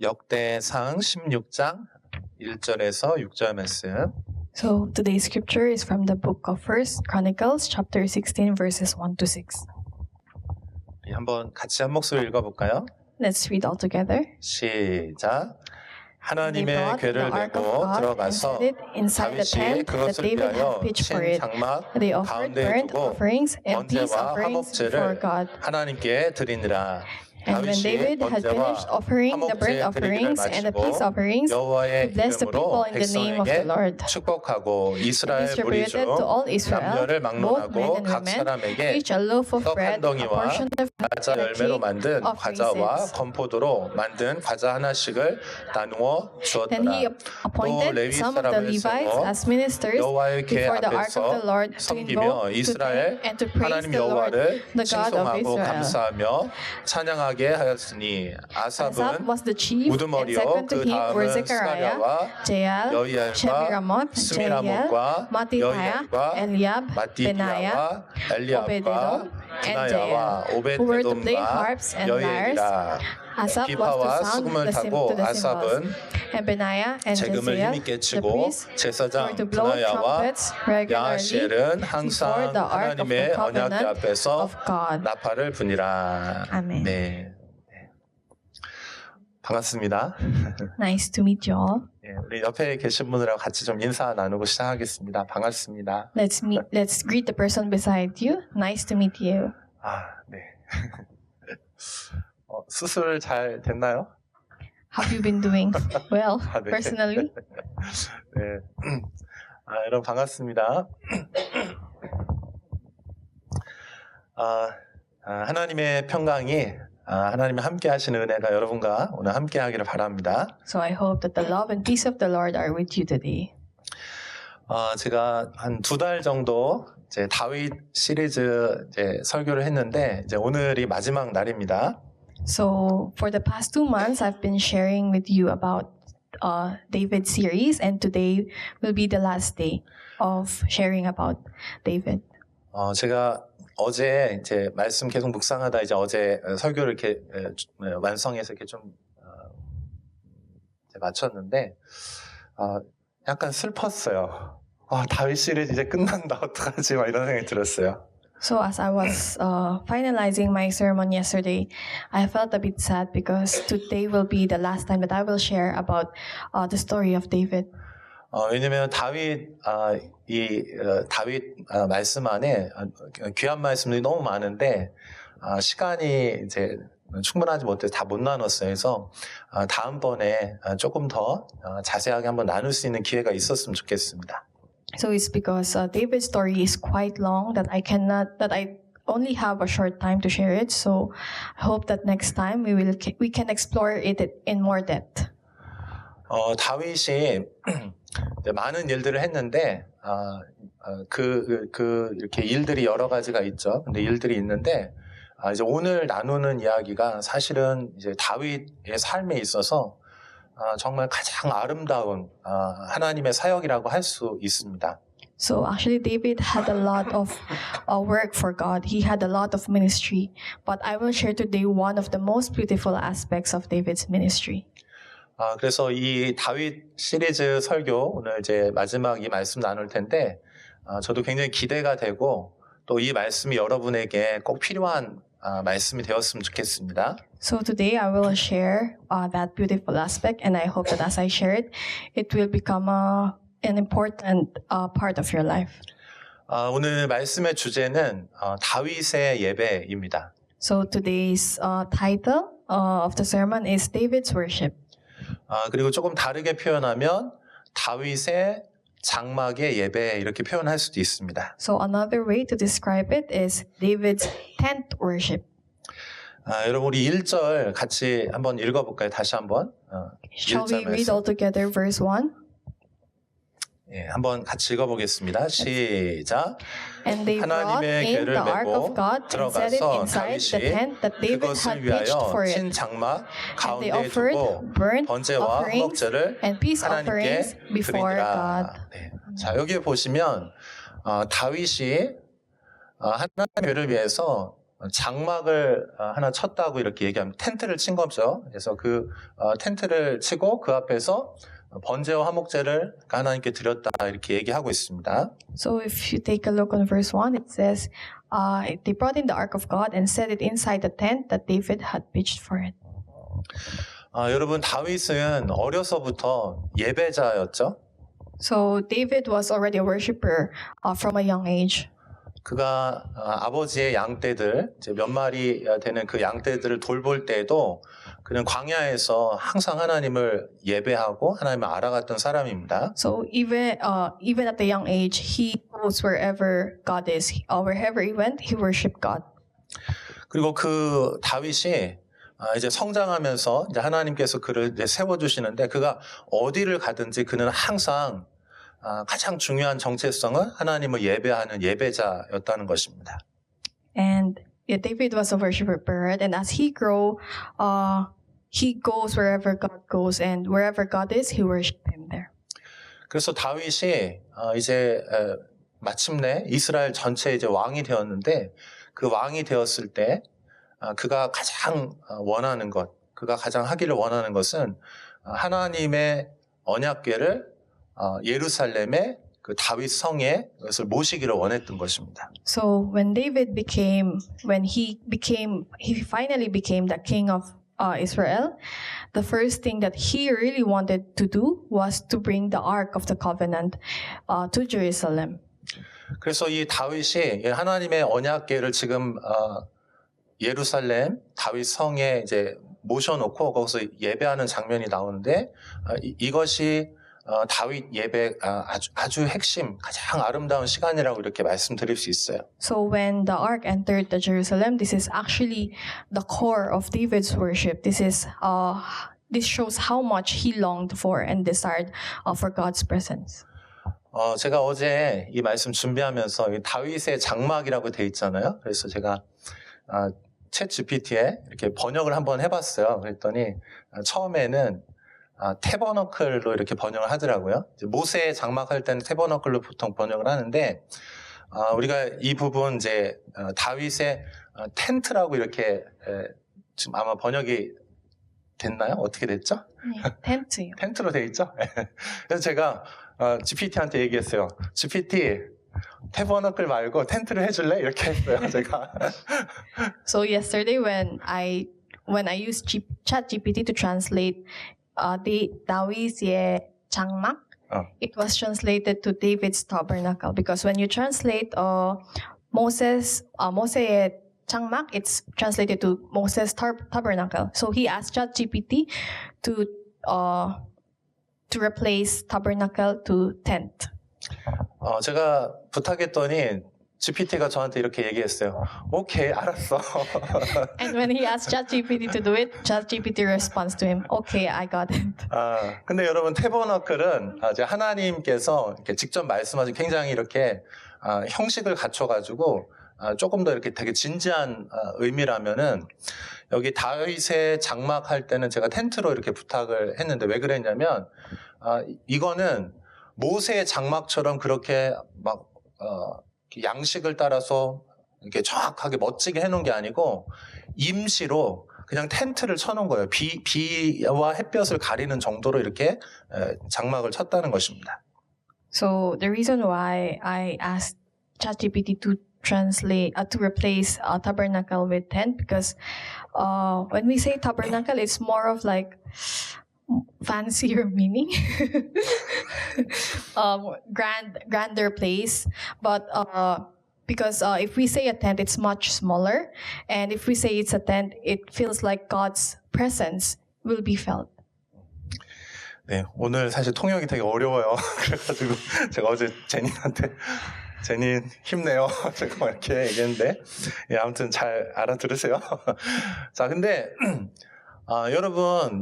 역대상 16장 1절에서 6절 말씀. So today's scripture is from the book of 1 Chronicles chapter 16 verses 1 to 6. 우리 한번 같이 한 목소리 읽어볼까요? Let's read all together. 시작. They 하나님의 brought the 궤를 ark of 메고 God and 들어가서 set it inside the 다윗이 tent that 그것을 David had 위하여 pitched for 친 it. 장막 They offered 가운데에 burnt 두고 offerings and peace 번제와 offerings before 화목제를 God. 하나님께 드리니라. And when David had finished offering the burnt offerings and the peace offerings, he 여호와의 blessed the people 이름으로 in the name of the 백성에게 Lord. 축복하고 And 이스라엘 무리 중 distributed to all Israel, 남녀를 both men 막론하고 and 각 women, 사람에게 each a loaf of 떡 한 bread, a 덩이와 portion of 과자 and a 열매로 cake 만든 of 과자와 raisins. 건포도로 만든 과자 하나씩을 나누어 Then he 주었더라. 또 appointed 레위 some of the 사람을 Levites 세워 as ministers 여호와의 궤 before the ark of the 앞에서 Lord to 섬기며 invoke, to 이스라엘 thank, and to praise 하나님 the Lord, 여호와를 the God of 칭송하고 Israel. 감사하며 찬양하게 하였으니 Asaph 아삽은 was the chief, and 우두머리요 second to 그 him were 다음은 Zechariah, 스가랴와 Jael, 여이엘과 Shemiramoth, Jeiel, 스미라못과 Mattithiah, 여이엘과 Eliab, Benaiah, 마띠디아와 엘리압과 Obed-edom, and 드나야와 Jael, who were to play 오벳에돔과 harps and lyres. 여이엘이라. Asaph was 기파와 to sound 수금을 to 타고 the cymbals, 아삽은 and Benaiah and 재금을 Jeziel, 힘있게 the 치고 priests, were 제사장 to blow 드나야와 trumpets regularly 야하시엘은 before 항상 the ark of the 하나님의 언약궤 covenant 앞에서 of God. 나팔을 부니라. 아멘. 네. 반갑습니다. Nice to meet you all. 예, 우리 옆에 계신 분들하고 같이 좀 인사 나누고 시작하겠습니다. 반갑습니다. Let's greet the person beside you. Nice to meet you. 아, 네. 수술 잘 됐나요? Have you been doing well 아, 네. personally? 네. 여러분 반갑습니다. 하나님의 평강이 하나님이 함께 하시는 은혜가 여러분과 오늘 함께 하기를 바랍니다. So I hope that the love and peace of the Lord are with you today. 제가 한 2달 정도 이제 다윗 시리즈 이제 설교를 했는데 이제 오늘이 마지막 날입니다. So for the past 2 months, I've been sharing with you about David series, and today will be the last day of sharing about David. 제가 어제 이제 말씀 계속 묵상하다 이제 어제 설교를 이렇게 완성해서 이렇게 좀 이제 마쳤는데 약간 슬펐어요. 다윗 시리즈 이제 끝난다 어떡하지 막 이런 생각이 들었어요. So as I was finalizing my sermon yesterday, I felt a bit sad because today will be the last time that I will share about the story of David. 왜냐면 다윗 말씀 안에 귀한 말씀들이 너무 많은데 시간이 이제 충분하지 못해서 다 못 나눴어요. 그래서 다음번에 조금 더 자세하게 한번 나눌 수 있는 기회가 있었으면 좋겠습니다. So it's because David's story is quite long that I only have a short time to share it. So I hope that next time we can explore it in more depth. 다윗이 많은 일들을 했는데 이렇게 일들이 여러 가지가 있죠. 근데 일들이 있는데 이제 오늘 나누는 이야기가 사실은 이제 다윗의 삶에 있어서 정말 가장 아름다운 하나님의 사역이라고 할 수 있습니다. So actually David had a lot of work for God. He had a lot of ministry. But I will share today one of the most beautiful aspects of David's ministry. 그래서 이 다윗 시리즈 설교 오늘 이제 마지막 이 말씀 나눌 텐데 저도 굉장히 기대가 되고 또 이 말씀이 여러분에게 꼭 필요한 말씀이 되었으면 좋겠습니다. So today I will share that beautiful aspect, and I hope that as I share it, it will become an important part of your life. 오늘 말씀의 주제는 다윗의 예배입니다. So today's title of the sermon is David's Worship. 그리고 조금 다르게 표현하면 다윗의 장막의 예배 이렇게 표현할 수도 있습니다. So another way to describe it is David's tent worship. 여러분 우리 1절 같이 한번 읽어볼까요? 다시 한번. Shall we read all together verse 1? 예, 한번 같이 읽어보겠습니다. 시작. And they brought 하나님의 in 궤를 the ark 메고 of God and set it 들어가서 inside the 다윗이 tent that David 그것을 had pitched for 위하여 it. 친 장막 And they 가운데에 offered 두고 burnt 번제와 offerings 화목제를 and peace offerings 하나님께 before 드리니라. God. 네. 자, 여기에 보시면 다윗이 하나님의 궤를 위해서 장막을 하나 쳤다고 이렇게 얘기하면 텐트를 친 거죠. 그래서 그 텐트를 치고 그 앞에서 번제와 화목제를 하나님께 드렸다 이렇게 얘기하고 있습니다. So if you take a look on verse 1, it says, they brought in the ark of God and set it inside the tent that David had pitched for it. 여러분 다윗은 어려서부터 예배자였죠. So David was already a worshiper from a young age. 그가 아버지의 양떼들 이제 몇 마리 되는 그 양떼들을 돌볼 때에도 그는 광야에서 항상 하나님을 예배하고 하나님을 알아갔던 사람입니다. So even at the young age, he goes wherever God is. Wherever he went, he worshipped God. 그리고 그 다윗이 이제 성장하면서 이제 하나님께서 그를 이제 세워주시는데 그가 어디를 가든지 그는 항상 가장 중요한 정체성은 하나님을 예배하는 예배자였다는 것입니다. And David was a worshiper, and as he goes wherever God goes, and wherever God is, he worshipped him there. 그래서 다윗이 이제 마침내 이스라엘 전체 이제 왕이 되었는데 그 왕이 되었을 때 그가 가장 원하는 것, 그가 가장 하기를 원하는 것은 하나님의 언약궤를 예루살렘의 그 다윗 성에 그것을 모시기를 원했던 것입니다. So when he finally became the king of Israel, the first thing that he really wanted to do was to bring the Ark of the Covenant to Jerusalem. 그래서 이 다윗이 하나님의 언약궤를 지금 예루살렘 다윗 성에 이제 모셔놓고 거기서 예배하는 장면이 나오는데 이것이 다윗 예배 아주 핵심 가장 아름다운 시간이라고 이렇게 말씀드릴 수 있어요. So when the ark entered the Jerusalem, this is actually the core of David's worship. This shows how much he longed for and desired for God's presence. 제가 어제 이 말씀 준비하면서 다윗의 장막이라고 돼 있잖아요. 그래서 제가 챗 GPT에 이렇게 번역을 한번 해봤어요. 그랬더니 처음에는 태버너클로 이렇게 번역을 하더라고요. 모세의 장막할 때는 태버너클로 보통 번역을 하는데 우리가 이 부분 이제 다윗의 텐트라고 이렇게 지금 아마 번역이 됐나요? 어떻게 됐죠? 네, 텐트요. 텐트로 돼 있죠? 그래서 제가 GPT한테 얘기했어요. GPT 태버너클 말고 텐트를 해줄래? 이렇게 했어요. 제가. So yesterday when I used ChatGPT to translate 다윗의 장막, it was translated to David's tabernacle because when you translate 모세의 장막, it's translated to Moses' tabernacle. So he asked ChatGPT to replace tabernacle to tent. 제가 부탁했더니 GPT가 저한테 이렇게 얘기했어요. 오케이, 알았어. And when he asked ChatGPT to do it, ChatGPT responds to him, okay, I got it. 근데 여러분 태버너클은 이제 하나님께서 이렇게 직접 말씀하신 굉장히 이렇게 형식을 갖춰가지고 조금 더 이렇게 되게 진지한 의미라면은 여기 다윗의 장막할 때는 제가 텐트로 이렇게 부탁을 했는데 왜 그랬냐면 이거는 모세의 장막처럼 그렇게 막 양식을 따라서 이렇게 정확하게 멋지게 해놓은 게 아니고 임시로 그냥 텐트를 쳐놓은 거예요. 비와 햇볕을 가리는 정도로 이렇게 장막을 쳤다는 것입니다. So the reason why I asked ChatGPT to replace tabernacle with tent because when we say tabernacle, it's more of like fancier meaning, grander place. But because if we say a tent, it's much smaller, and if we say it's a tent, it feels like God's presence will be felt. 네, 오늘 사실 통역이 되게 어려워요. 그래가지고 제가 어제 제니 힘내요. 제가 이렇게 얘기했는데 아무튼 잘 알아들으세요. 자, 근데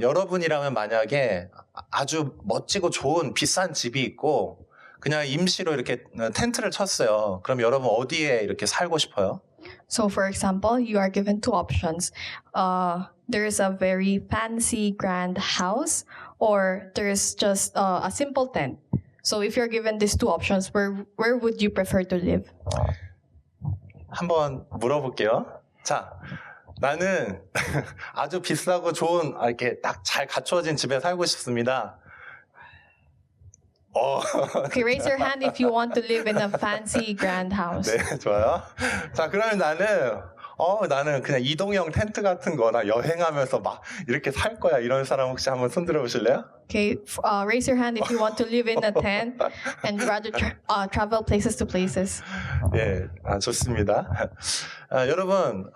여러분이라면 만약에 아주 멋지고 좋은 비싼 집이 있고 그냥 임시로 이렇게 텐트를 쳤어요. 그럼 여러분 어디에 이렇게 살고 싶어요? So for example, you are given two options. There is a very fancy grand house or there is just a simple tent. So if you're given these two options, where would you prefer to live? 한번 물어볼게요. 자, 나는 아주 비싸고 좋은 이렇게 딱 잘 갖추어진 집에 살고 싶습니다. Okay, raise your hand if you want to live in a fancy grand house. 네, 좋아요. 자, 그러면 나는 그냥 이동형 텐트 같은 거나 여행하면서 막 이렇게 살 거야. 이런 사람 혹시 한번 손 들어 보실래요? Okay, raise your hand if you want to live in a tent and rather travel places to places. 예, 좋습니다. 여러분,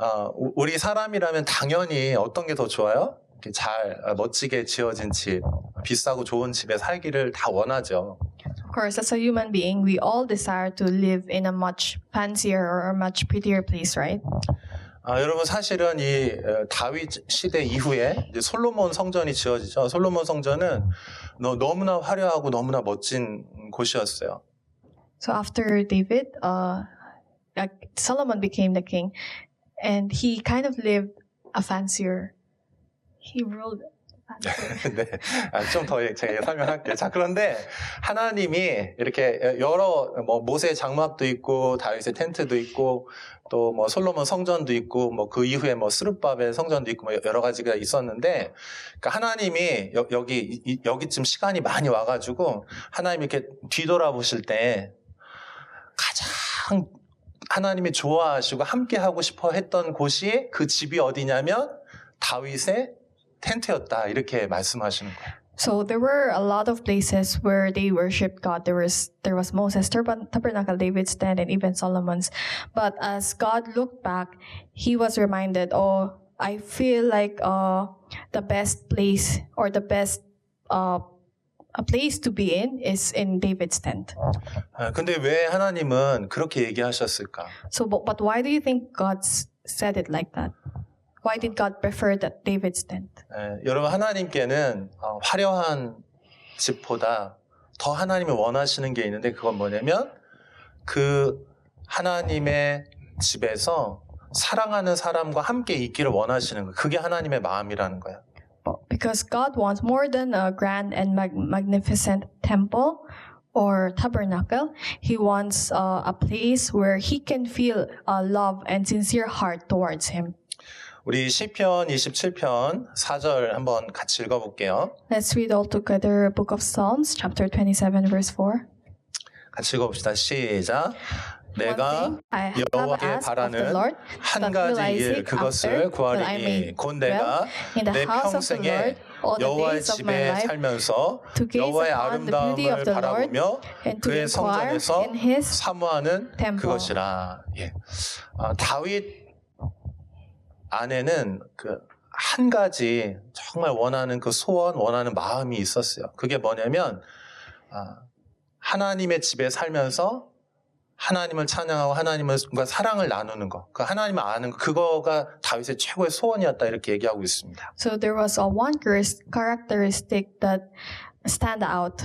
우리 사람이라면 당연히 어떤 게 더 좋아요? 이렇게 잘 멋지게 지어진 집, 비싸고 좋은 집에 살기를 다 원하죠. Of course, as a human being, we all desire to live in a much fancier or a much prettier place, right? 여러분 사실은 이 다윗 시대 이후에 이제 솔로몬 성전이 지어지죠. 솔로몬 성전은 너무나 화려하고 너무나 멋진 곳이었어요. So after David, Solomon became the king, and he kind of lived a fancier. He ruled. 네, 좀 더 제가 설명할게요. 자, 그런데 하나님이 이렇게 여러 모세 장막도 있고 다윗의 텐트도 있고 또 솔로몬 성전도 있고 그 이후에 스룹바벨 성전도 있고 여러 가지가 있었는데, 그러니까 하나님이 여기쯤 시간이 많이 와가지고 하나님이 이렇게 뒤돌아보실 때 가장 하나님이 좋아하시고 함께 하고 싶어 했던 곳이 그 집이 어디냐면 다윗의 텐트였다, 이렇게 말씀하시는 거예요. So there were a lot of places where they worshipped God. There was Moses' tabernacle, David's tent, and even Solomon's. But as God looked back, he was reminded, oh, I feel like the best place or the best a place to be in is in David's tent. 근데 왜 하나님은 그렇게 얘기하셨을까? So, but why do you think God said it like that? Why did God prefer that David's tent? 여러분, 하나님께는 화려한 집보다 더 하나님이 원하시는 게 있는데, 그건 뭐냐면 그 하나님의 집에서 사랑하는 사람과 함께 있기를 원하시는 거예요. 그게 하나님의 마음이라는 거예요. Because God wants more than a grand and magnificent temple or tabernacle. He wants a place where he can feel love and sincere heart towards Him. 우리 시편 27편 4절 한번 같이 읽어볼게요. Let's read all together Book of Psalms, chapter 27, verse 4. 같이 읽어봅시다. 시작. 내가 여호와께 바라는 한 가지 일, 그것을 구하리니 곧 내가 내 평생에 여호와의 집에 살면서 여호와의 아름다움을 바라보며 그의 성전에서 사모하는 그것이라. 예. 다윗 안에는 그 한 가지 정말 원하는 그 소원, 원하는 마음이 있었어요. 그게 뭐냐면 하나님의 집에 살면서 하나님을 찬양하고 하나님과 사랑을 나누는 거, 그 하나님을 아는 거, 그거가 다윗의 최고의 소원이었다, 이렇게 얘기하고 있습니다. So there was one characteristic that stand out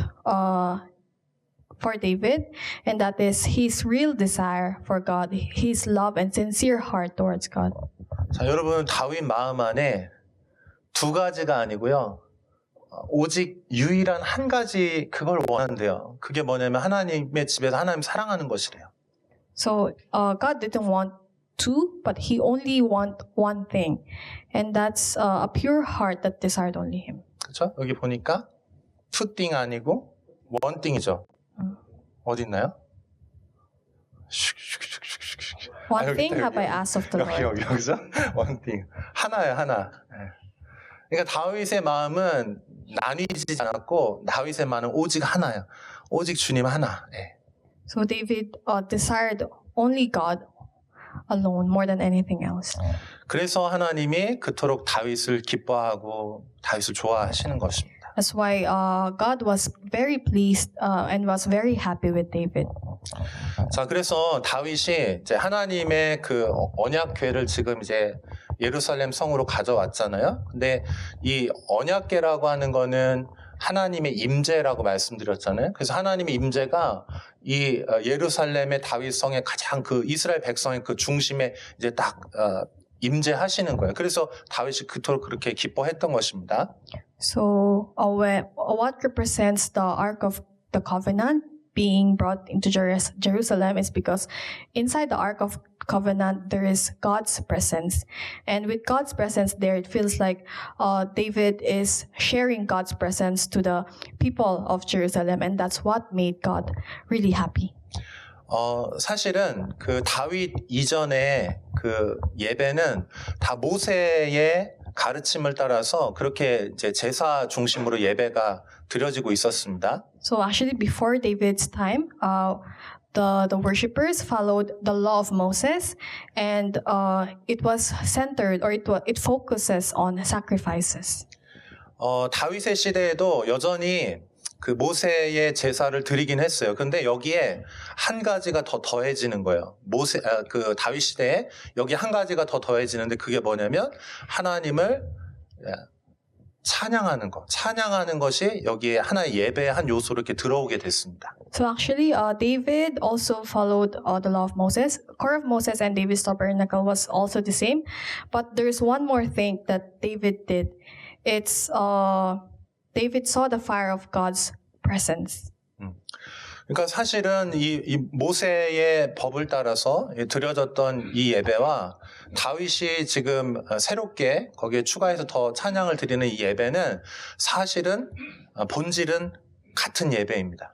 for David, and that is his real desire for God, his love and sincere heart towards God. 자, 여러분, 다윗 마음 안에 두 가지가 아니고요, 오직 유일한 한 가지 그걸 원한대요. 그게 뭐냐면 하나님의 집에서 하나님 사랑하는 것이래요. So God didn't want two, but He only want one thing, and that's a pure heart that desired only Him. 그렇죠? 여기 보니까 two thing 아니고 one thing이죠. 어디 있나요? One thing have I asked of the Lord. 여기죠? One thing. 하나예요, 하나. 그러니까 다윗의 마음은 나뉘지 않았고 다윗의 마음은 오직 하나예요. 오직 주님 하나. So David desired only God alone more than anything else. 그래서 하나님이 그토록 다윗을 기뻐하고 다윗을 좋아하시는 것입니다. That's why God was very pleased and was very happy with David. 자, 그래서 다윗이 이제 하나님의 그 언약궤를 지금 이제 예루살렘 성으로 가져왔잖아요. 근데 이 언약궤라고 하는 거는 하나님의 임재라고 말씀드렸잖아요. 그래서 하나님의 임재가 이 예루살렘의 다윗 성의 가장 그 이스라엘 백성의 그 중심에 이제 딱 임재하시는 거예요. 그래서 다윗이 그토록 그렇게 기뻐했던 것입니다. So what represents the Ark of the Covenant being brought into Jerusalem is because inside the Ark of Covenant there is God's presence, and with God's presence there, it feels like David is sharing God's presence to the people of Jerusalem, and that's what made God really happy. 사실은 그 다윗 이전에 그 예배는 다 모세의 가르침을 따라서 그렇게 이제 제사 중심으로 예배가 드려지고 있었습니다. So actually, before David's time, the worshippers followed the law of Moses, and it was centered, or it focuses on sacrifices. 다윗의 시대에도 여전히 그 모세의 제사를 드리긴 했어요. 근데 여기에 한 가지가 더 더해지는 거예요. 그 다윗 시대에 여기 한 가지가 더 더해지는데 그게 뭐냐면 하나님을 찬양하는 것. 찬양하는 것이 여기에 하나의 예배의 한 요소로 이렇게 들어오게 됐습니다. So actually, David also followed the law of Moses. Core of Moses and David's tabernacle was also the same. But there's one more thing that David did. It's David saw the fire of God's presence. 그러니까 사실은 이 모세의 법을 따라서 드려졌던 이 예배와 다윗이 지금 새롭게 거기에 추가해서 더 찬양을 드리는 이 예배는 사실은 본질은 같은 예배입니다.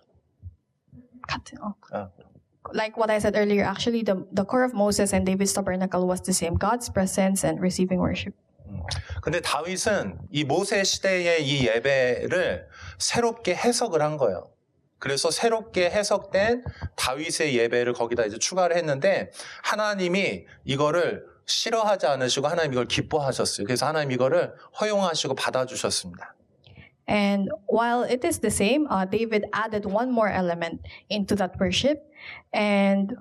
Like what I said earlier, actually the core of Moses and David's tabernacle was the same. God's presence and receiving worship. 근데 다윗은 이 모세 시대의 이 예배를 새롭게 해석을 한 거예요. 그래서 새롭게 해석된 다윗의 예배를 거기다 이제 추가를 했는데 하나님이 이거를 싫어하지 않으시고 하나님 이걸 기뻐하셨어요. 그래서 하나님 이거를 허용하시고 받아주셨습니다. And while it is the same, David added one more element into that worship, and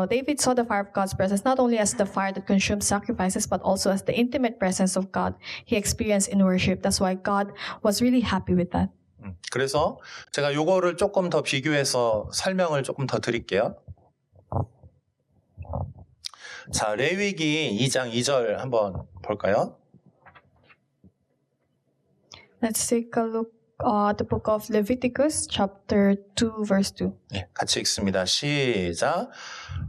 David saw the fire of God's presence not only as the fire that consumes sacrifices, but also as the intimate presence of God he experienced in worship. That's why God was really happy with that. 그래서 제가 요거를 조금 더 비교해서 설명을 조금 더 드릴게요. 자, 레위기 2장 2절 한번 볼까요? Let's take a look at the book of Leviticus, chapter 2, verse 2. 네, 같이 읽습니다. 시작.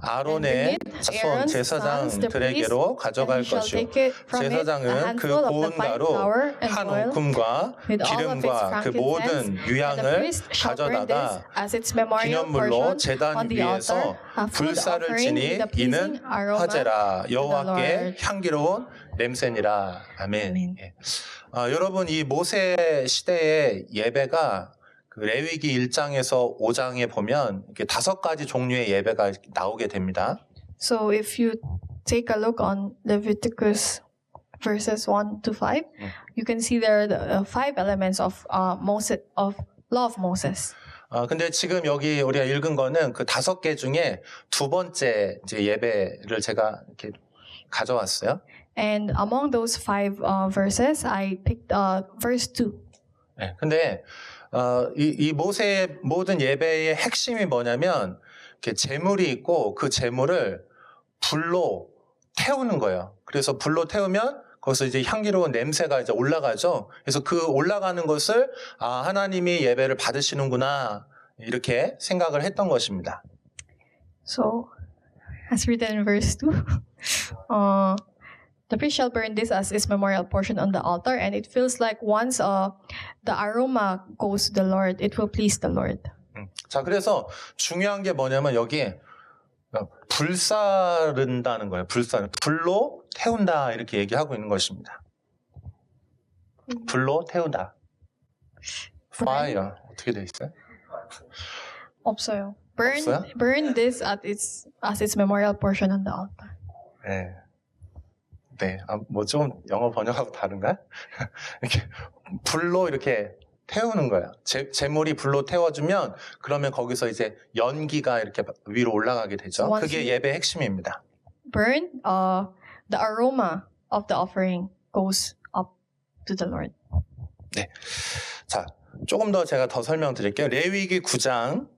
아론의 자손 제사장들에게로 가져갈 것이요. 제사장은 그 고운 가루 한 움큼과 기름과 그 모든 유향을 가져다가 기념물로 제단 위에서 불사를 지니 이는 화제라 여호와께 향기로운 냄새니라. 아멘. 예. 여러분 이 모세 시대의 예배가 그 레위기 1장에서 5장에 보면 이렇게 5가지 종류의 예배가 나오게 됩니다. So if you take a look on Leviticus verses 1 to 5, you can see there are the 5 elements of Moses, of law of Moses. 근데 지금 여기 우리가 읽은 거는 그 5개 중에 두 번째 이제 예배를 제가 이렇게 가져왔어요. And among those 5 verses, I picked verse 2. 네, 근데 이 모세의 모든 예배의 핵심이 뭐냐면 이렇게 제물이 있고 그 제물을 불로 태우는 거예요. 그래서 불로 태우면 거기서 이제 향기로운 냄새가 이제 올라가죠. 그래서 그 올라가는 것을 하나님이 예배를 받으시는구나 이렇게 생각을 했던 것입니다. So, as written in verse 2, the priest shall burn this as his memorial portion on the altar, and it feels like once the aroma goes to the Lord, it will please the Lord. 자, 그래서 중요한 게 뭐냐면 여기에 불사른다는 거예요. 불로 태운다 이렇게 얘기하고 있는 것입니다. 불로 태우다. Fire 어떻게 돼 있어요? 없어요. 없어요? Burn this as its memorial portion on the altar. 네. 네, 뭐 좀 영어 번역하고 다른가? 이렇게 불로 이렇게 태우는 거예요. 제물이 불로 태워주면 그러면 거기서 이제 연기가 이렇게 위로 올라가게 되죠. 그게 예배 핵심입니다. Burn, the aroma of the offering goes up to the Lord. 네, 자 조금 더 제가 더 설명드릴게요. 레위기 9장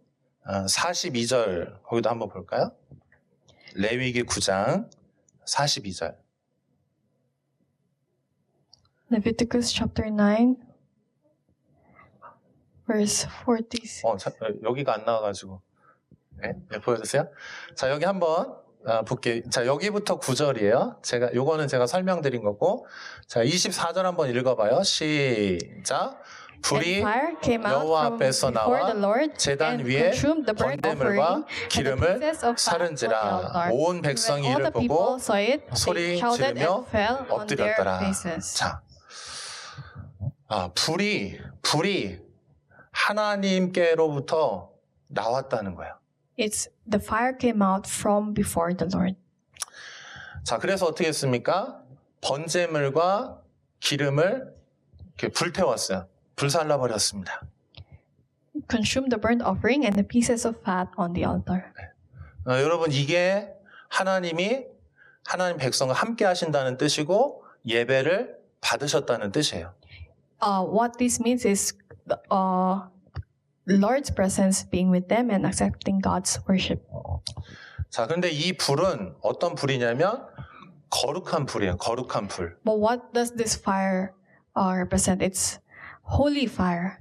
42절 거기도 한번 볼까요? 레위기 9장 42절. Leviticus chapter 9, verse 40. 여기가 안 나와가지고. 네, 보여주세요. 자, 여기 한번 볼게요. 자, 여기부터 9절이에요. 요거는 제가 설명드린 거고. 자, 24절 한번 읽어봐요. 시작. 불이 And fire came out 여호와 from 앞에서 before 나와 the Lord 제단 and 위에 consumed the burnt offering 번제물과 and the 기름을 pieces of fat on the 사른지라. altar. 온 When 백성이 all 이를 the people 보고 saw it, 소리 they shouted 지르며 and fell on their 엎드렸더라. faces. 자, 불이 하나님께로부터 나왔다는 거예요. It's the fire came out from before the Lord. 자, 그래서 어떻게 했습니까? 번제물과 기름을 이렇게 불태웠어요. 불살라 버렸습니다. Consumed the burnt offering and the pieces of fat on the altar. 여러분, 이게 하나님 백성과 함께 하신다는 뜻이고 예배를 받으셨다는 뜻이에요. What this means is Lord's presence being with them and accepting God's worship. 자, 그런데 이 불은 어떤 불이냐면 거룩한 불이에요. 거룩한 불. But what does this fire represent? It's holy fire.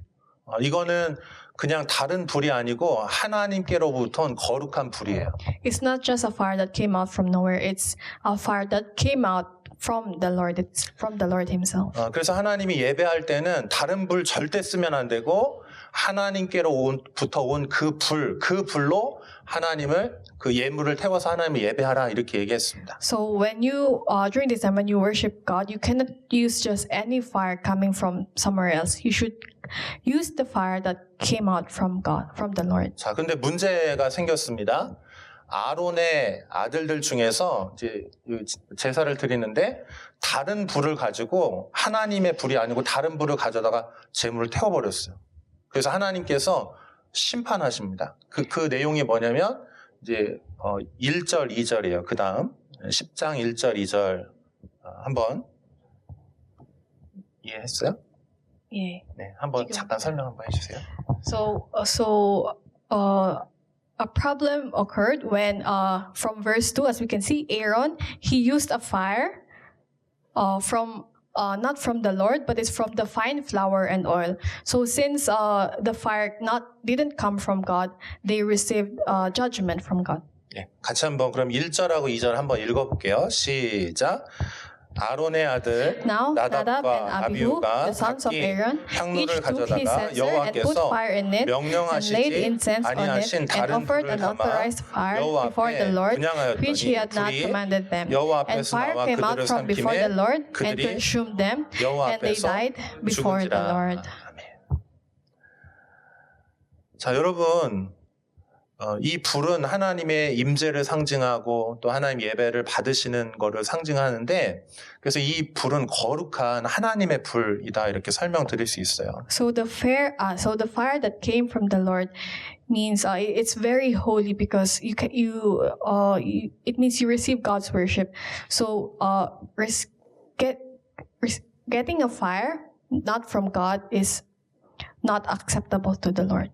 이거는 그냥 다른 불이 아니고 하나님께로부터 온 거룩한 불이에요. It's not just a fire that came out from nowhere. It's a fire that came out from the Lord. It's from the Lord Himself. 그래서 하나님이 예배할 때는 다른 불 절대 쓰면 안 되고 하나님께로부터 온 그 불로 하나님을 그 예물을 태워서 하나님을 예배하라 이렇게 얘기했습니다. So when you during this time when you worship God, you cannot use just any fire coming from somewhere else. You should use the fire that came out from God, from the Lord. 자, 근데 문제가 생겼습니다. 아론의 아들들 중에서 이제 제사를 드리는데 다른 불을 가지고 하나님의 불이 아니고 다른 불을 가져다가 제물을 태워버렸어요. 그래서 하나님께서 심판하십니다. 그 내용이 뭐냐면 이제 1절, 2절이에요. 그 다음 10장 1절, 2절 한번 이해했어요? Yeah. 네, 한번 잠깐 설명 한번 해주세요. A problem occurred when, from verse 2, as we can see, Aaron, he used a fire from not from the Lord, but it's from the fine flour and oil. So since the fire didn't come from God, they received judgment from God. 네, 같이 한번 그럼 1절하고 2절 한번 읽어볼게요. 시작. 아론의 아들 Now Nadab and 나답과 Abihu, 아비후가 the sons of 각기 Aaron, 향로를 each took his 가져다가 censer and put 여호와께서 fire in it, and laid 명령하시지 incense on it, 아니하신 and 다른 offered 불을 an 담아 authorized fire 여호와 before the 앞에 Lord, which he 분향하였더니 had not 불이 commanded them. 여호와 And 앞에서 fire 나와 came out 그들을 from before the 삼킴에 Lord and 그들이 consumed them, 여호와 and they 앞에서 died before the 죽은지라. Lord. 아멘. 자, 여러분, 이 불은 하나님의 임재를 상징하고 또 하나님 예배를 받으시는 거를 상징하는데, 그래서 이 불은 거룩한 하나님의 불이다 이렇게 설명드릴 수 있어요. So the fire that came from the Lord means it's very holy because it means you receive God's worship. So getting a fire not from God is not acceptable to the Lord.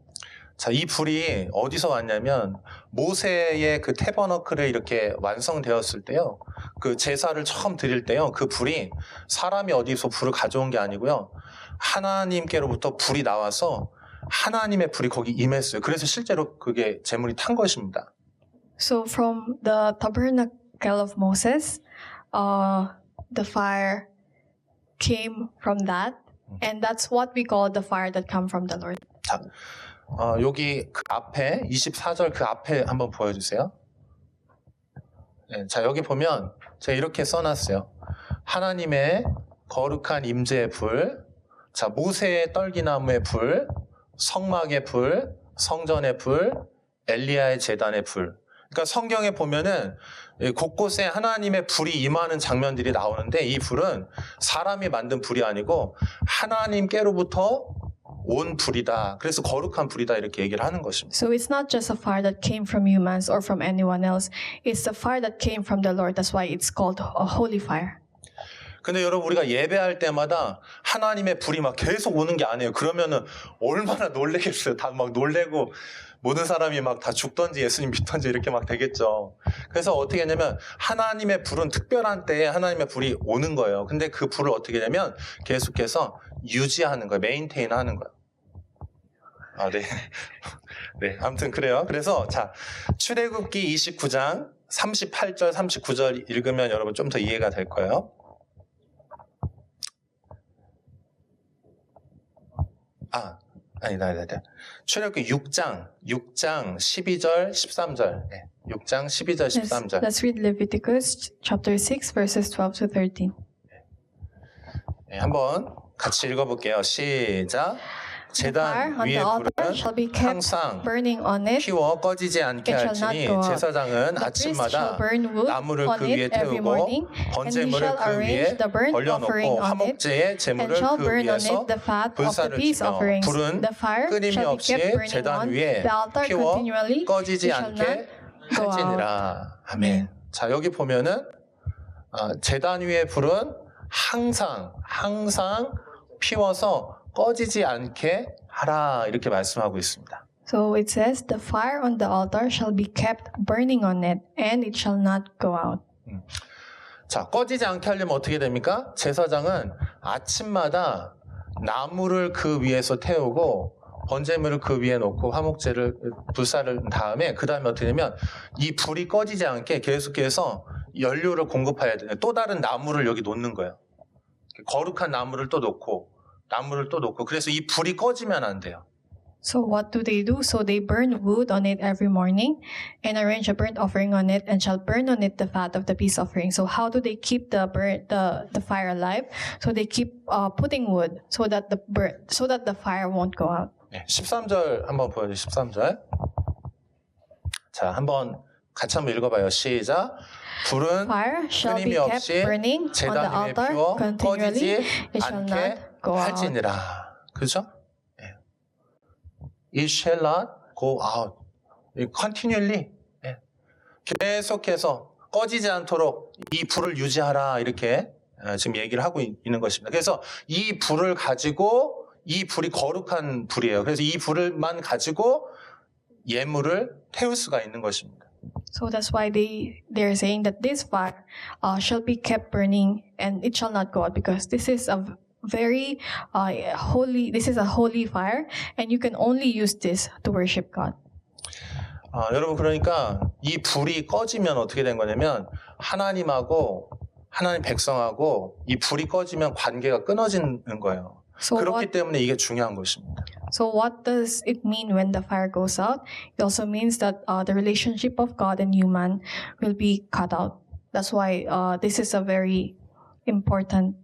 자, 이 불이 어디서 왔냐면 모세의 그 태버너클을 이렇게 완성되었을 때요. 그 제사를 처음 드릴 때요. 그 불이 사람이 어디서 불을 가져온 게 아니고요. 하나님께로부터 불이 나와서 하나님의 불이 거기 임했어요. 그래서 실제로 그게 제물이 탄 것입니다. So from the tabernacle of Moses, the fire came from that, and that's what we call the fire that come from the Lord. 자, 여기 그 앞에 24절 그 앞에 한번 보여주세요. 네, 자, 여기 보면 제가 이렇게 써놨어요. 하나님의 거룩한 임재의 불, 자, 모세의 떨기나무의 불, 성막의 불, 성전의 불, 엘리야의 제단의 불. 그러니까 성경에 보면은 곳곳에 하나님의 불이 임하는 장면들이 나오는데 이 불은 사람이 만든 불이 아니고 하나님께로부터 온 불이다. 그래서 거룩한 불이다 이렇게 얘기를 하는 것입니다. So it's not just a fire that came from humans or from anyone else. It's the fire that came from the Lord. That's why it's called a holy fire. 근데 여러분 우리가 예배할 때마다 하나님의 불이 막 계속 오는 게 아니에요. 그러면은 얼마나 놀래겠어요. 다 막 놀래고 모든 사람이 막 다 죽던지 예수님 믿던지 이렇게 막 되겠죠. 그래서 어떻게 했냐면 하나님의 불은 특별한 때에 하나님의 불이 오는 거예요. 근데 그 불을 어떻게 하냐면 계속해서 유지하는 거예요. 메인테인 하는 거예요. 아, 네. 네, 아무튼 그래요. 그래서 자, 출애굽기 29장 38절, 39절 읽으면 여러분 좀 더 이해가 될 거예요. 아니다. 출애굽기 6장 12절, 13절. 네, 6장 12절, 13절. Let's read Leviticus chapter 6 verses 12 to 13. 네, 한번 같이 읽어볼게요. 시작. 제단 위에 불은 항상 피워 꺼지지 않게 할지니 제사장은 아침마다 나무를 그 위에 태우고 번제물을 그 위에 올려놓고 화목제의 제물을 그 위에서 불사를 주며 불은 끊임없이 제단 위에 피워 꺼지지 않게 할지니라. 아멘. 자, 여기 보면은 제단 위에 불은 항상 피워서 꺼지지 않게 하라 이렇게 말씀하고 있습니다. So it says, the fire on the altar shall be kept burning on it, and it shall not go out. 자, 꺼지지 않게 하려면 어떻게 됩니까? 제사장은 아침마다 나무를 그 위에서 태우고 번제물을 그 위에 놓고 화목제를 불사를 다음에 그 다음에 어떻게 되면 이 불이 꺼지지 않게 계속해서 연료를 공급해야 돼요. 또 다른 나무를 여기 놓는 거예요. 거룩한 나무를 또 놓고 그래서 이 불이 꺼지면 안 돼요. So what do? So they burn wood on it every morning and arrange a burnt offering on it and shall burn on it the fat of the peace offering. So how do they keep the fire alive? So they keep putting wood so that the fire won't go out. 네, 13절 한번 보여주세요. 13절. 자, 한번 같이 한번 읽어봐요. 시작. 불은 끊임이 없이 제단 위에 피워 꺼지지 않게 할지니라. 그렇죠? 네. It shall not go out. Continually. 네. 계속해서 꺼지지 않도록 이 불을 유지하라 이렇게 지금 얘기를 하고 있는 것입니다. 그래서 이 불을 가지고 이 불이 거룩한 불이에요. 그래서 이 불을만 가지고 예물을 태울 수가 있는 것입니다. So that's why they're saying that this fire shall be kept burning and it shall not go out, because this is a very holy. This is a holy fire, and you can only use this to worship God. 여러분 그러니까 이 불이 꺼지면 어떻게 된 거냐면 하나님하고 하나님 백성하고 이 불이 꺼지면 관계가 끊어지는 거예요. So 그렇기 때문에 이게 중요한 것입니다. So what does it mean when the fire goes out? It also means that the relationship of God and human will be cut out. That's why this is a very important.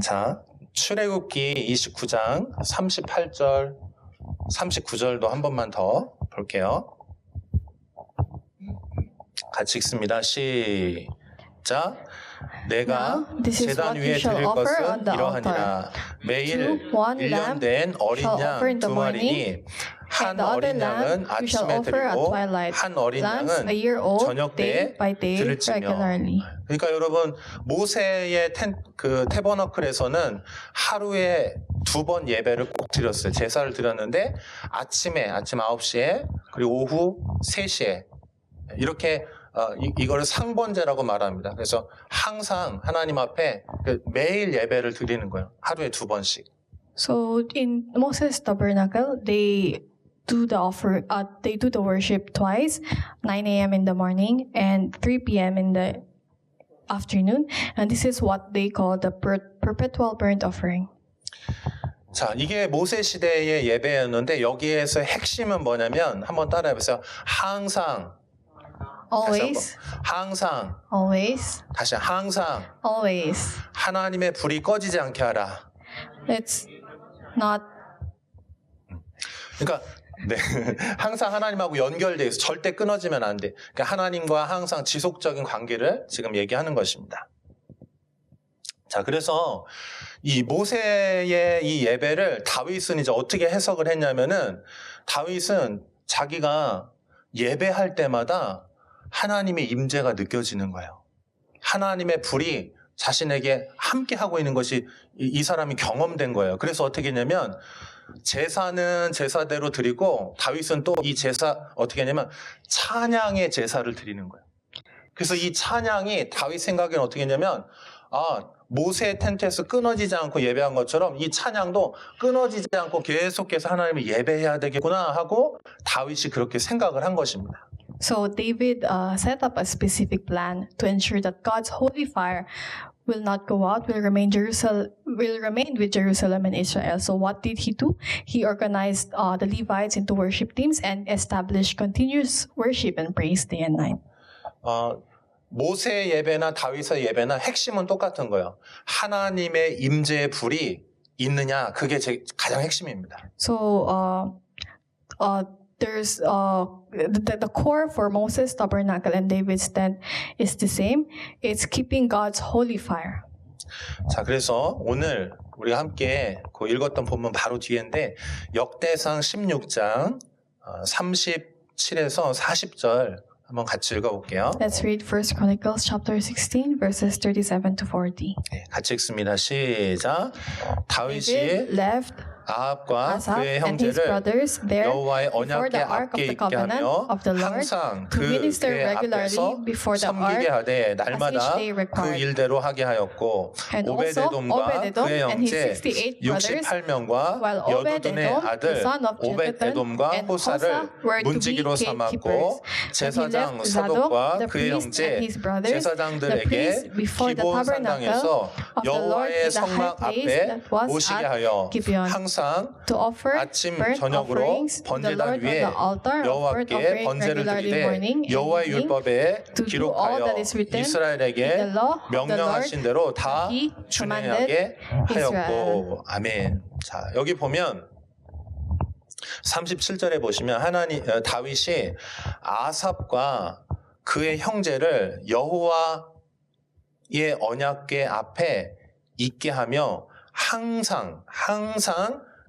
자, 출애굽기 29장 38절, 39절도 한 번만 더 볼게요. 같이 읽습니다. 시작. 내가 제단 위에 드릴 것은 이러하니라. 매일 1년 된 어린 양 2마리니 한 어린 양은 아침에 드리고 한 어린 양은 저녁 때에 드릴지며. 그러니까 여러분 모세의 태버너클에서는 하루에 2번 예배를 꼭 드렸어요. 제사를 드렸는데 아침 9시에 그리고 오후 3시에 이렇게 이거를 상번제라고 말합니다. 그래서 항상 하나님 앞에 매일 예배를 드리는 거예요. 하루에 2번씩. So in Moses' tabernacle, they do the worship twice, 9 a.m. in the morning and 3 p.m. in the afternoon, and this is what they call the perpetual burnt offering. 자, 이게 모세 시대의 예배였는데 여기에서 핵심은 뭐냐면 한번 따라해보세요. 항상. Always. 항상. Always. 다시 항상. Always. 하나님의 불이 꺼지지 않게 하라. Let's not. 그러니까 네, 항상 하나님하고 연결돼 있어. 절대 끊어지면 안 돼. 그러니까 하나님과 항상 지속적인 관계를 지금 얘기하는 것입니다. 자, 그래서 이 모세의 이 예배를 다윗은 이제 어떻게 해석을 했냐면은 다윗은 자기가 예배할 때마다 하나님의 임재가 느껴지는 거예요. 하나님의 불이 자신에게 함께 하고 있는 것이 이 사람이 경험된 거예요. 그래서 어떻게 했냐면 제사는 제사대로 드리고 다윗은 또 이 제사 어떻게 했냐면 찬양의 제사를 드리는 거예요. 그래서 이 찬양이 다윗 생각에는 어떻게 했냐면 모세의 텐트에서 끊어지지 않고 예배한 것처럼 이 찬양도 끊어지지 않고 계속해서 하나님을 예배해야 되겠구나 하고 다윗이 그렇게 생각을 한 것입니다. So David set up a specific plan to ensure that God's holy fire will not go out, will remain with Jerusalem and Israel. So what did he do? He organized the Levites into worship teams and established continuous worship and praise day and night. 모세의 예배나 다윗의 예배나 핵심은 똑같은 거예요. 하나님의 임재의 불이 있느냐, 그게 가장 핵심입니다. So there's the core for Moses' tabernacle and David's tent is the same. It's keeping God's holy fire. 자, 그래서 오늘 우리가 함께 그 읽었던 본문 바로 뒤인데 역대상 16장 37에서 40절 한번 같이 읽어볼게요. Let's read 1 Chronicles chapter 16 verses 37 to 40. 네, 같이 읽습니다. 시작. 다윗이 David left 아합과 Asaph 그의 and his 형제를 brothers there 여호와의 before 언약궤 the ark of 앞에 the 있게 covenant 하며 of the Lord 항상 to minister 그의 regularly 앞에서 before the 섬기게 ark 하되 as 날마다 each day 그 required. 일대로 하게 하였고 And also 오베데돔과 Obed-edom 그의 and his 형제 68 brothers, 68명과 while 여두둔의 Obed-edom, 아들 the son of Jeduthun, 오베데돔과 and 호사를 Hosa were to be 문지기로 gatekeepers. 삼았고 And he 제사장 left 사독과 Zadok, the 그의 priest, 형제 and his brothers, the 제사장들에게 priests before the 기본 tabernacle 산당에서 of the Lord 여호와의 in the high 성막 place 앞에 that was 모시게 at 하여 Gibeon, 항상 to offer 아침 burnt 저녁으로 offerings to the 번제단 Lord on 위에 the altar of burnt 여호와께 offering 번제를 regularly 드리되 morning and 여호와의 evening, 율법에 to do all 기록하여 that is written in 이스라엘에게 the law of the 명령하신 Lord 대로 다 that he 준행하게 commanded 하였고 아멘. 자, 여기 보면 37절에 보시면 다윗이 아삽과 그의 형제를 여호와의 언약궤 앞에 있게 하며 항상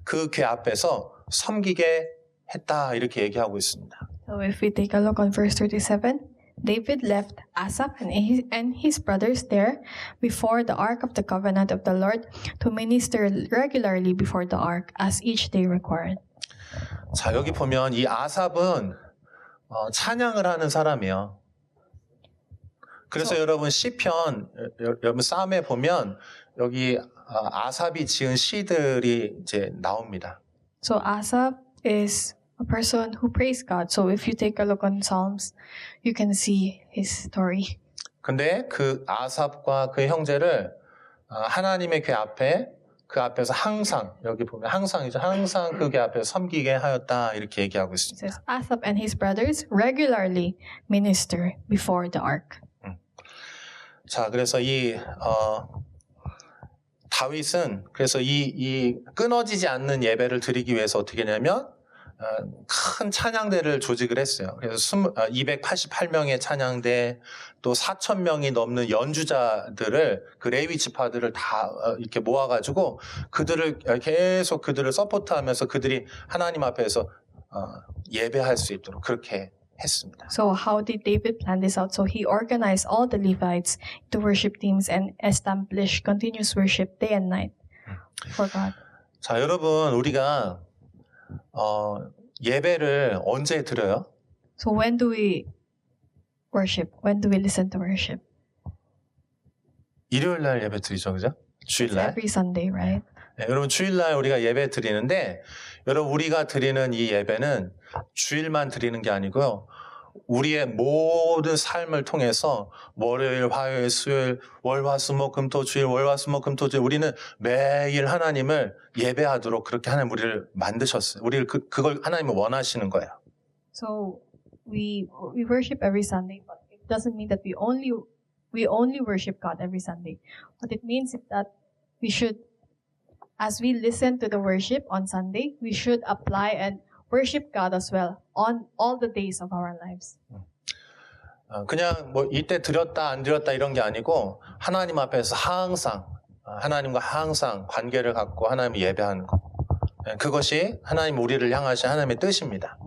그 궤 앞에서 섬기게 했다 이렇게 얘기하고 있습니다. So if we take a look on verse 37, David left Asaph and his brothers there before the ark of the covenant of the Lord to minister regularly before the ark as each day required. 자, 여기 보면 이 아삽은 찬양을 하는 사람이에요. 그래서 여러분 시편, 여러분 싸움에 보면 여기 아삽이 지은 시들이 이제 나옵니다. So Asaph is a person who praised God. So if you take a look on Psalms, you can see his story. 근데 그 아삽과 그 형제를 하나님의 그 앞에서 항상 여기 보면 항상 그 궤 앞에서 섬기게 하였다 이렇게 얘기하고 It 있습니다. says Asaph and his brothers regularly minister before the ark. 자, 그래서 다윗은 그래서 이 끊어지지 않는 예배를 드리기 위해서 어떻게 했냐면 큰 찬양대를 조직을 했어요. 그래서 288명의 찬양대 또 4,000명이 넘는 연주자들을 그 레위 지파들을 다 이렇게 모아가지고 계속 그들을 서포트하면서 그들이 하나님 앞에서 예배할 수 있도록 그렇게 했습니다. So how did David plan this out? So he organized all the Levites to worship teams and established continuous worship day and night for God. 자, 여러분 우리가 예배를 언제 드려요? So when do we worship? When do we listen to worship? 일요일 날 예배 드리죠, 그죠? 주일 It's 날. every Sunday, right? 네, 여러분 주일 날 우리가 예배 드리는데 여러분 우리가 드리는 이 예배는 주일만 드리는 게 아니고요. 우리의 모든 삶을 통해서 월요일, 화요일, 수요일, 월화수목금토 주일, 월화수목금토 주일 우리는 매일 하나님을 예배하도록 그렇게 하나님 우리를 만드셨어요. 우리를 그걸 하나님은 원하시는 거예요. So we worship every Sunday, but it doesn't mean that we only worship God every Sunday. What it means is that we should, as we listen to the worship on Sunday, we should apply and worship God as well on all the days of our lives. 그냥 뭐 이때 드렸다 안 드렸다 이런 게 아니고 하나님 앞에서 항상 하나님과 항상 관계를 갖고 하나님을 예배하는 것. 그것이 하나님 우리를 향하신 하나님의 뜻입니다.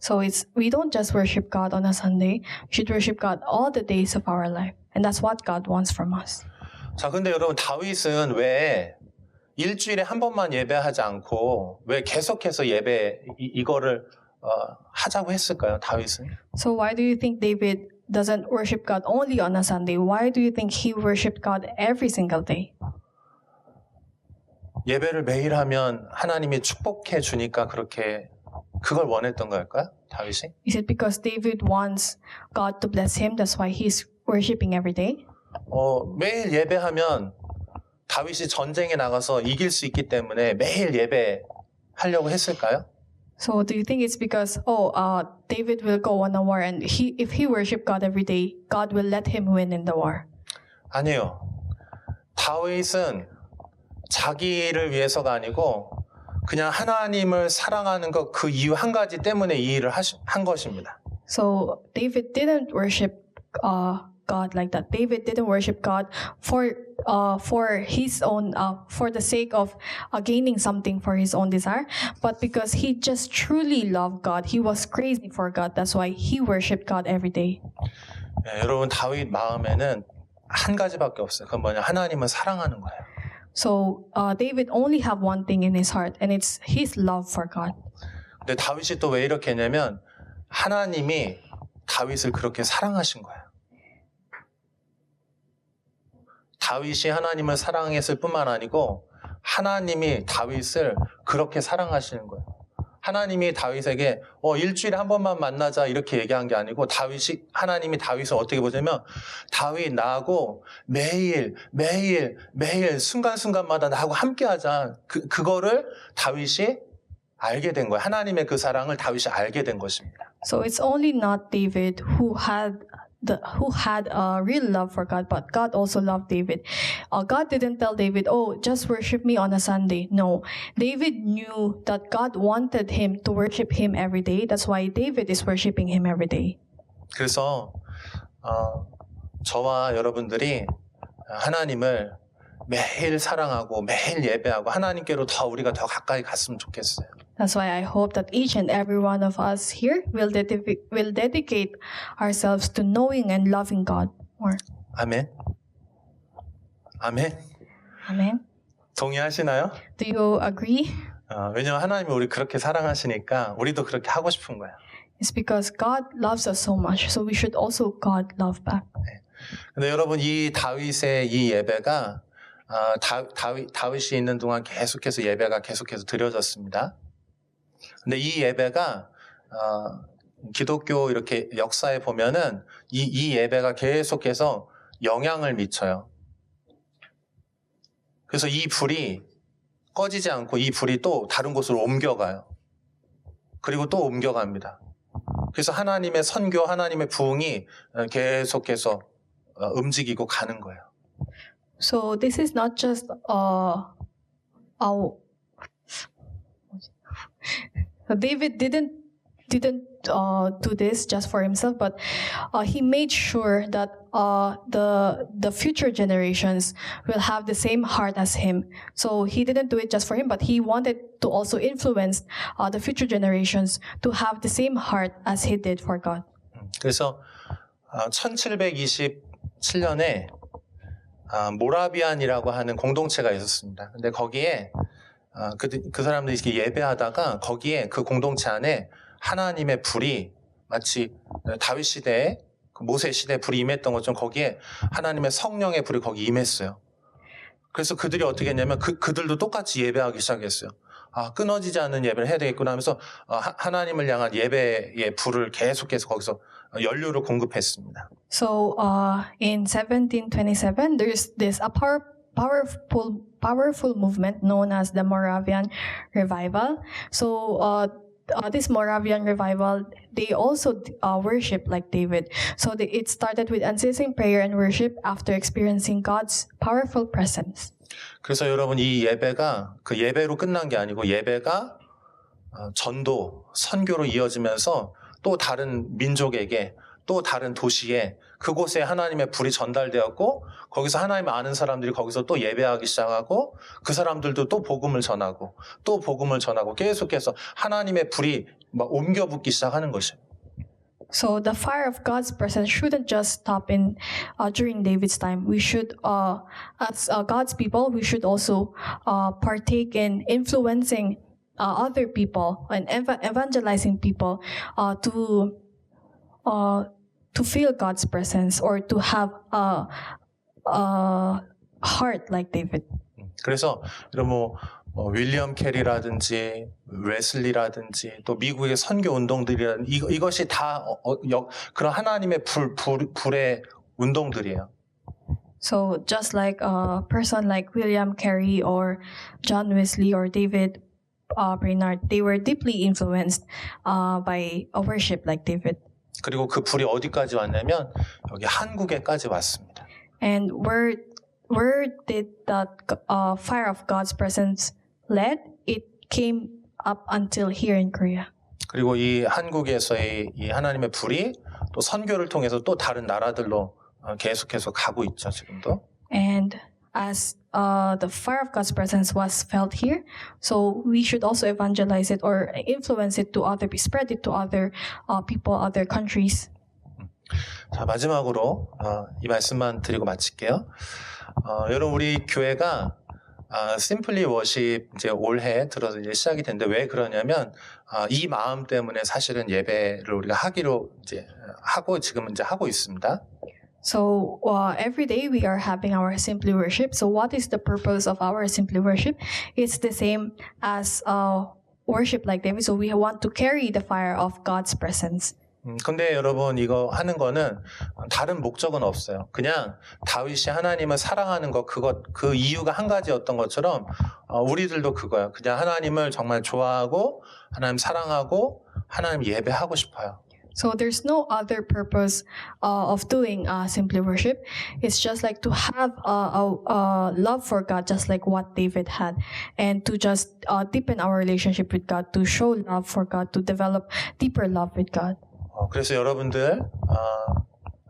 So we don't just worship God on a Sunday. We should worship God all the days of our life. And that's what God wants from us. 자, 근데 여러분 다윗은 왜 일주일에 한 번만 예배하지 않고 왜 계속해서 이거를 하자고 했을까요, 다윗은? So why do you think David doesn't worship God only on a Sunday? Why do you think he worshiped God every single day? 예배를 매일 하면 하나님이 축복해 주니까 그렇게 그걸 원했던 걸까요? 다윗이? Is it because David wants God to bless him? That's why he's worshiping every day? 매일 예배하면 다윗이 전쟁에 나가서 이길 수 있기 때문에 매일 예배하려고 했을까요? So do you think it's because David will go on a war and if he worship God every day, God will let him win in the war? 아니요. 다윗은 자기를 위해서가 아니고 그냥 하나님을 사랑하는 것 그 이유 한 가지 때문에 이 일을 한 것입니다. So David didn't worship God like that. David didn't worship God for his own for the sake of gaining something for his own desire, but because he just truly loved God. He was crazy for God. That's why he worshiped God every day. 네, 여러분 다윗 마음에는 한 가지밖에 없어요. 그건 뭐냐? 하나님을 사랑하는 거예요. So David only have one thing in his heart, and it's his love for God. 근데 다윗이 또 왜 이렇게 했냐면 하나님이 다윗을 그렇게 사랑하신 거예요. 다윗이 하나님을 사랑했을 뿐만 아니고 하나님이 다윗을 그렇게 사랑하시는 거예요. 하나님이 다윗에게 일주일에 한 번만 만나자 이렇게 얘기한 게 아니고 하나님이 다윗을 어떻게 보냐면 다윗 나하고 매일 순간순간마다 나하고 함께하자. 그거를 다윗이 알게 된 거예요. 하나님의 그 사랑을 다윗이 알게 된 것입니다. So it's only not David who had a real love for God, but God also loved David. God didn't tell David, just worship me on a Sunday. No, David knew that God wanted him to worship him every day. That's why David is worshiping him every day. 그래서 저와 여러분들이 하나님을 매일 사랑하고 매일 예배하고 하나님께로 우리가 더 가까이 갔으면 좋겠어요. That's why I hope that each and every one of us here will dedicate ourselves to knowing and loving God more. 아멘. 아멘. Amen. 동의하시나요? Do you agree? 왜냐하면 하나님이 우리 그렇게 사랑하시니까 우리도 그렇게 하고 싶은 거예요. It's because God loves us so much, so we should also God love back. 근데 여러분 이 다윗의 이 예배가 다윗이 있는 동안 계속해서 예배가 계속해서 드려졌습니다. 근데 이 예배가 기독교 이렇게 역사에 보면은 이 예배가 계속해서 영향을 미쳐요. 그래서 이 불이 꺼지지 않고 이 불이 또 다른 곳으로 옮겨가요. 그리고 또 옮겨갑니다. 그래서 하나님의 선교, 하나님의 부흥이 계속해서 움직이고 가는 거예요. So this is not just David didn't do this just for himself, but he made sure that the future generations will have the same heart as him. So he didn't do it just for him, but he wanted to also influence the future generations to have the same heart as he did for God. 그래서 1727년에 모라비안이라고 하는 공동체가 있었습니다. 근데 거기에 그 사람들이 이렇게 예배하다가 거기에 그 공동체 안에 하나님의 불이 마치 다윗 시대에 모세 시대에 불이 임했던 것처럼 거기에 하나님의 성령의 불이 거기 임했어요. 그래서 그들이 어떻게 했냐면 그들도 똑같이 예배하기 시작했어요. 끊어지지 않는 예배를 해야 되겠구나 하면서 하나님을 향한 예배의 불을 계속해서 거기서 연료를 공급했습니다. So in 1727, there's this powerful movement known as the Moravian Revival. So this Moravian Revival, they also worship like David. So it started with unceasing prayer and worship after experiencing God's powerful presence. 그래서 여러분 이 예배가 그 예배로 끝난 게 아니고 예배가 전도, 선교로 이어지면서 또 다른 민족에게 또 다른 도시에 그곳에 하나님의 불이 전달되었고 거기서 하나님을 아는 사람들이 거기서 또 예배하기 시작하고 그 사람들도 또 복음을 전하고 또 복음을 전하고 계속해서 하나님의 불이 막 옮겨 붙기 시작하는 것이에요. So the fire of God's presence shouldn't just stop during David's time. We should, as God's people, we should also partake in influencing other people and evangelizing people to to feel God's presence or to have a heart like David. 그래서 이런 윌리엄 캐리라든지 웨슬리라든지 또 미국의 선교 운동들이라든지 이것이 다 그런 하나님의 불의 운동들이에요. So just like a person like William Carey or John Wesley or David Brainerd, they were deeply influenced by a worship like David. 그리고 그 불이 어디까지 왔냐면 여기 한국에까지 왔습니다. And where did that fire of God's presence led? It came up until here in Korea. 그리고 이 한국에서의 이 하나님의 불이 또 선교를 통해서 또 다른 나라들로 계속해서 가고 있죠, 지금도. And as the fire of God's presence was felt here, so we should also evangelize it or influence it to other, spread it to other people, other countries. 자, 마지막으로 이 말씀만 드리고 마칠게요. 여러분, 우리 교회가 심플리 워십 이제 올해 들어서 이제 시작이 됐는데 왜 그러냐면 이 마음 때문에 사실은 예배를 우리가 하기로 이제 하고 지금 이제 하고 있습니다. So every day we are having our Simply Worship. So what is the purpose of our Simply Worship? It's the same as worship like David. So we want to carry the fire of God's presence. 근데 여러분 이거 하는 거는 다른 목적은 없어요. 그냥 다윗이 하나님을 사랑하는 그 이유가 한 가지였던 것처럼 우리들도 그거예요. 그냥 하나님을 정말 좋아하고 하나님 사랑하고 하나님 예배하고 싶어요. So there's no other purpose of doing Simply Worship. It's just like to have a love for God, just like what David had, and to just deepen our relationship with God, to show love for God, to develop deeper love with God. 그래서 여러분들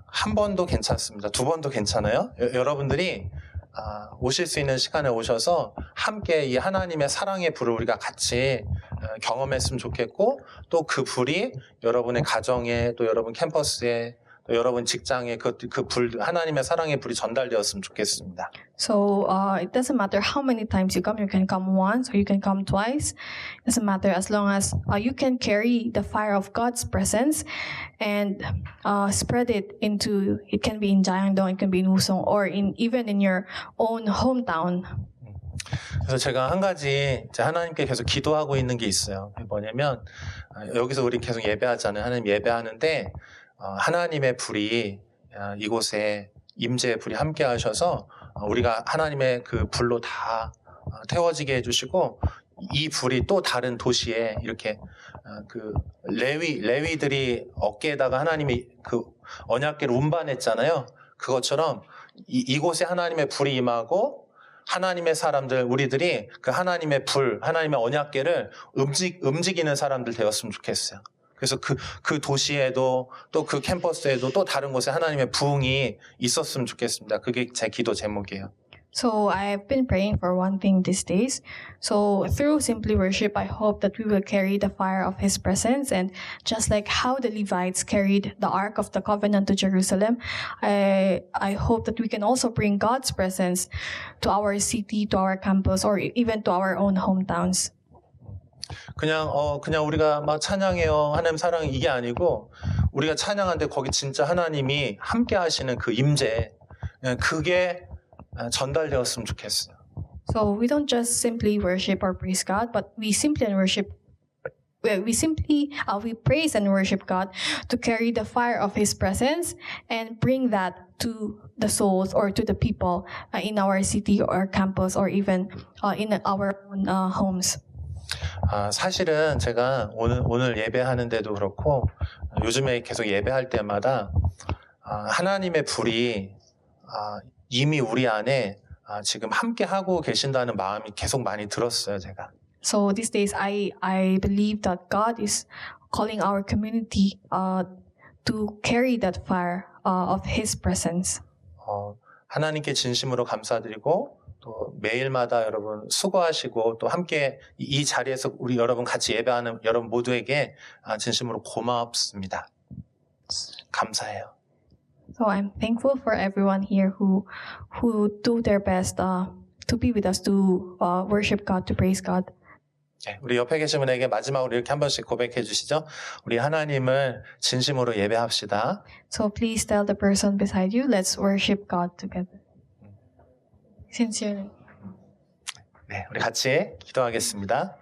한 번도 괜찮습니다. 두 번도 괜찮아요. 여러분들이 오실 수 있는 시간에 오셔서 함께 이 하나님의 사랑의 불을 우리가 같이 경험했으면 좋겠고 또 그 불이 여러분의 가정에 또 여러분 캠퍼스에 또 여러분 직장에 그 불, 하나님의 사랑의 불이 전달되었으면 좋겠습니다. So it doesn't matter how many times you can come once or you can come twice. It doesn't matter as long as you can carry the fire of God's presence and spread it into, it can be in Jaehyangdong, it can be in Wusong, or even in your own hometown. 그래서 제가 한 가지 하나님께 계속 기도하고 있는 게 있어요. 뭐냐면 여기서 우리 계속 예배하잖아요. 하나님 예배하는데 하나님의 불이 이곳에 임재의 불이 함께 하셔서 우리가 하나님의 그 불로 다 태워지게 해주시고 이 불이 또 다른 도시에 이렇게 그 레위들이 어깨에다가 하나님이 그 언약궤를 운반했잖아요. 그것처럼 이곳에 하나님의 불이 임하고 하나님의 사람들, 우리들이 그 하나님의 불, 하나님의 언약궤를 움직이는 사람들 되었으면 좋겠어요. 그래서 그 도시에도 또 그 캠퍼스에도 또 다른 곳에 하나님의 부흥이 있었으면 좋겠습니다. 그게 제 기도 제목이에요. So I've been praying for one thing these days. So through Simply Worship, I hope that we will carry the fire of His presence. And just like how the Levites carried the Ark of the Covenant to Jerusalem, I hope that we can also bring God's presence to our city, to our campus, or even to our own hometowns. 그냥 우리가 막 찬양해요. 하나님 사랑 이게 아니고 우리가 찬양하는데 거기 진짜 하나님이 함께 하시는 그 임재 그게 전달되었으면 좋겠어요. So we don't just simply worship or praise God, but we praise and worship God to carry the fire of His presence and bring that to the souls or to the people in our city or campus or even in our own homes. 사실은 제가 오늘 예배하는데도 그렇고 요즘에 계속 예배할 때마다 하나님의 불이 이미 우리 안에 지금 함께 하고 계신다는 마음이 계속 많이 들었어요, 제가. So these days I believe that God is calling our community to carry that fire of His presence. 하나님께 진심으로 감사드리고 또 매일마다 여러분 수고하시고 또 함께 이 자리에서 우리 여러분 같이 예배하는 여러분 모두에게 진심으로 고맙습니다. 감사해요. So I'm thankful for everyone here who do their best to be with us, to worship God, to praise God. 네, 우리 옆에 계신 분에게 마지막으로 이렇게 한 번씩 고백해 주시죠. 우리 하나님을 진심으로 예배합시다. So please tell the person beside you, let's worship God together. Sincerely. 네, 우리 같이 기도하겠습니다.